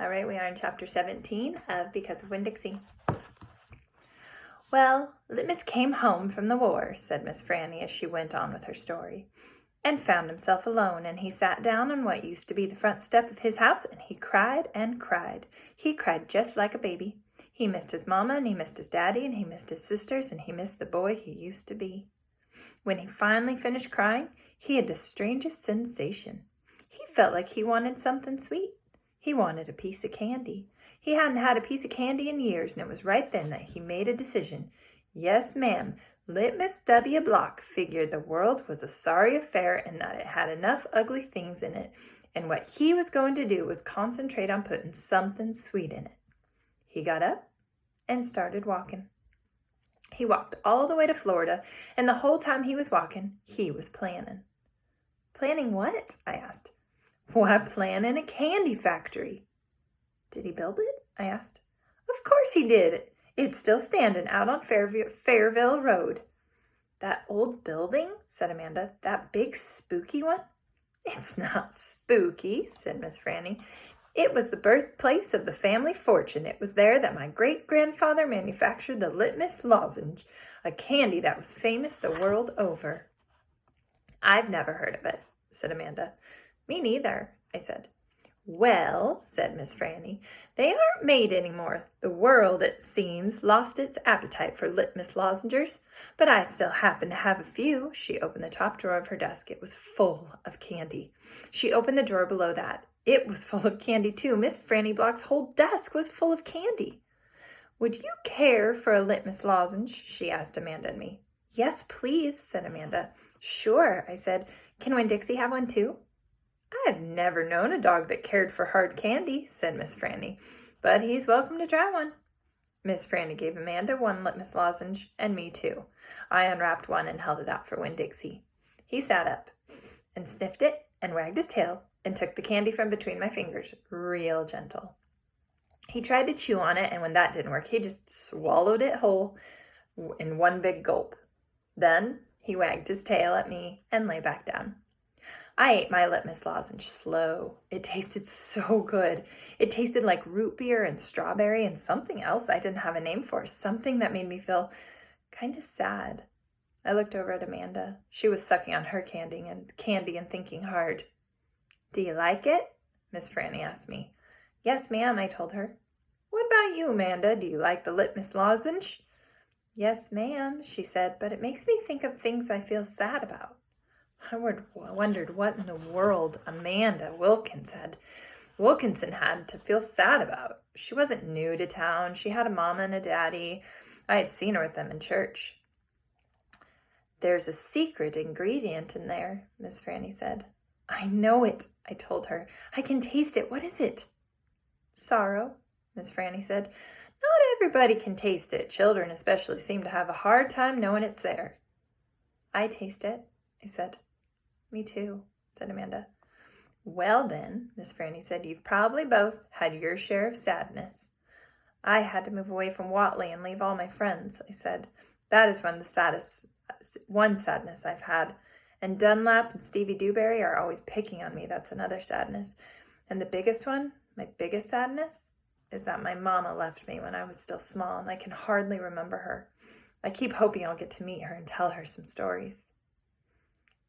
All right, we are in chapter 17 of Because of Winn-Dixie. Well, Litmus came home from the war, said Miss Franny as she went on with her story, and found himself alone, and he sat down on what used to be the front step of his house, and he cried and cried. He cried just like a baby. He missed his mama, and he missed his daddy, and he missed his sisters, and he missed the boy he used to be. When he finally finished crying, he had the strangest sensation. He felt like he wanted something sweet. He wanted a piece of candy. He hadn't had a piece of candy in years, and it was right then that he made a decision. Yes, ma'am, Litmus W. Block figured the world was a sorry affair and that it had enough ugly things in it, and what he was going to do was concentrate on putting something sweet in it. He got up and started walking. He walked all the way to Florida, and the whole time he was walking, he was planning. Planning what? I asked. Why, planning a candy factory. Did he build it? I asked. Of course he did. It's still standing out on Fairville Road. That old building? Said Amanda. That big spooky one? It's not spooky, said Miss Franny. It was the birthplace of the family fortune. It was there that my great-grandfather manufactured the Litmus lozenge, a candy that was famous the world over. I've never heard of it, said Amanda. Me neither, I said. Well, said Miss Franny, they aren't made anymore. The world, it seems, lost its appetite for Litmus lozenges, but I still happen to have a few. She opened the top drawer of her desk. It was full of candy. She opened the drawer below that. It was full of candy, too. Miss Franny Block's whole desk was full of candy. Would you care for a Litmus lozenge? She asked Amanda and me. Yes, please, said Amanda. Sure, I said. Can Winn-Dixie have one, too? I've never known a dog that cared for hard candy, said Miss Franny, but he's welcome to try one. Miss Franny gave Amanda one Litmus lozenge, and me too. I unwrapped one and held it out for Winn-Dixie. He sat up and sniffed it and wagged his tail and took the candy from between my fingers, real gentle. He tried to chew on it, and when that didn't work, he just swallowed it whole in one big gulp. Then he wagged his tail at me and lay back down. I ate my Litmus lozenge slow. It tasted so good. It tasted like root beer and strawberry and something else I didn't have a name for, something that made me feel kind of sad. I looked over at Amanda. She was sucking on her candy and thinking hard. Do you like it? Miss Franny asked me. Yes, ma'am, I told her. What about you, Amanda? Do you like the Litmus lozenge? Yes, ma'am, she said, but it makes me think of things I feel sad about. I wondered what in the world Amanda Wilkinson had to feel sad about. She wasn't new to town. She had a mama and a daddy. I had seen her with them in church. There's a secret ingredient in there, Miss Franny said. I know it, I told her. I can taste it. What is it? Sorrow, Miss Franny said. Not everybody can taste it. Children especially seem to have a hard time knowing it's there. I taste it, I said. Me too, said Amanda. Well then, Miss Franny said, you've probably both had your share of sadness. I had to move away from Watley and leave all my friends, I said. That is one sadness I've had. And Dunlap and Stevie Dewberry are always picking on me. That's another sadness. And the biggest one, my biggest sadness, is that my mama left me when I was still small, and I can hardly remember her. I keep hoping I'll get to meet her and tell her some stories.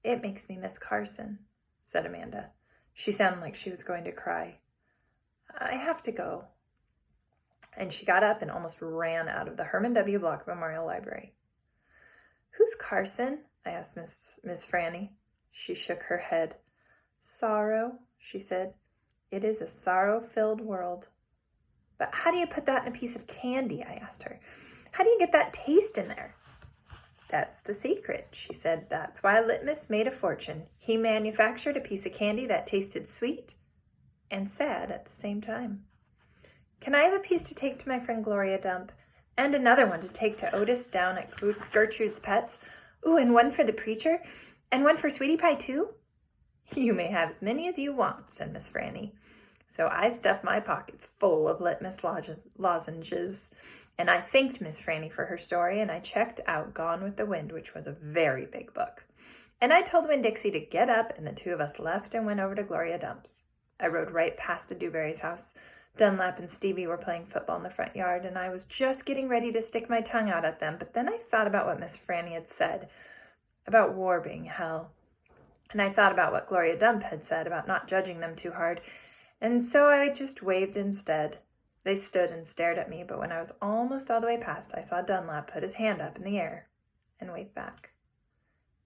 It makes me miss Carson, said Amanda. She sounded like she was going to cry. I have to go. And she got up and almost ran out of the Herman W. Block Memorial Library. Who's Carson? I asked Miss Franny. She shook her head. Sorrow, she said. It is a sorrow-filled world. But how do you put that in a piece of candy? I asked her. How do you get that taste in there? That's the secret, she said. That's why Litmus made a fortune. He manufactured a piece of candy that tasted sweet and sad at the same time. Can I have a piece to take to my friend Gloria Dump? And another one to take to Otis down at Gertrude's Pets? Ooh, and one for the preacher? And one for Sweetie Pie, too? You may have as many as you want, said Miss Franny. So I stuffed my pockets full of Litmus lozenges, and I thanked Miss Franny for her story, and I checked out Gone with the Wind, which was a very big book. And I told Winn-Dixie to get up, and the two of us left and went over to Gloria Dump's. I rode right past the Dewberry's house, Dunlap and Stevie were playing football in the front yard, and I was just getting ready to stick my tongue out at them, but then I thought about what Miss Franny had said about war being hell. And I thought about what Gloria Dump had said about not judging them too hard, and so I just waved instead. They stood and stared at me, but when I was almost all the way past, I saw Dunlap put his hand up in the air and wave back.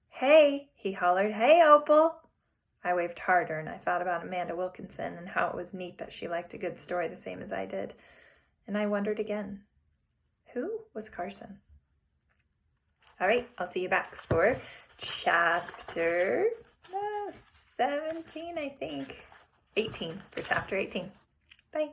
"Hey," he hollered. "Hey, Opal." I waved harder, and I thought about Amanda Wilkinson and how it was neat that she liked a good story the same as I did. And I wondered again, who was Carson? All right, I'll see you back for chapter 17, I think. 18, for chapter 18. Bye.